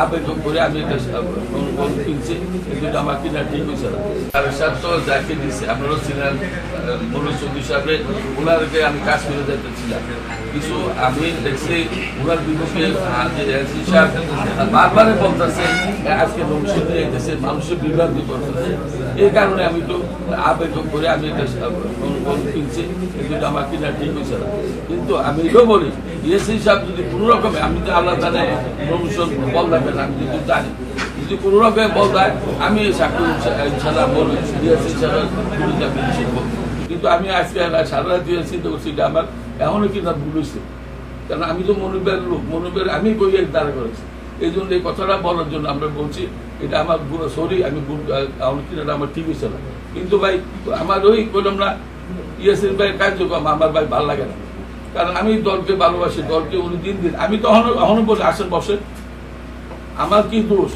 আবেগ করে আমি এটা কিনছি, কিন্তু আমার কিনা ঠিক হয়েছে না। আর সাথে তো যাকে দিচ্ছে আপনারাও ছিলেন মনোজ চৌধুরী সাহেব, ওনারকে আমি কাজ করে যেতেছিলাম, কিছু আমি দেখছি ওনার বিপক্ষে এসি সাহেব বারবারে বলতেছে আজকে নমসিদ নিয়ে যেতেছে, মানুষের বিভ্রান্তি করতেছে। এই কারণে আমি তো আবেগ করে আমি এটা কিনছি, কিন্তু আমার কিনা ঠিক হয়েছে না। কিন্তু আমি এটাও বলি এসি সাহেব যদি কোনো রকমে, আমি তো আল্লাহ জানে নমসন বল দেবেন, আমি কিন্তু জানি যদি কোনো রকমের বল দেয় আমি চাকরি ইনশাল্লাহ বলবো এসি সাহেবের বিরুদ্ধে আমি নিষেধ করবো। কিন্তু আমি আজকে সারা রাত দিয়ে চিন্তা করছি যে আমার এমনও কিনা ভুল হয়েছে, কারণ আমি তো মনিবের লোক, মনিবের আমি কই দাঁড়া করেছি। এই জন্য এই কথাটা বলার জন্য আমরা বলছি এটা আমার সরি, আমি কিনা আমার ঠিক হয়েছে না। কিন্তু ভাই আমার ওই বললাম না ইয়াসির ভাই কার্যক্রম আমার ভাই ভালো লাগে না, কারণ আমি দলকে ভালোবাসি, দলকে উনি দিন আমি তো এখনো বসে আসেন বসে, আমার কি দোষ?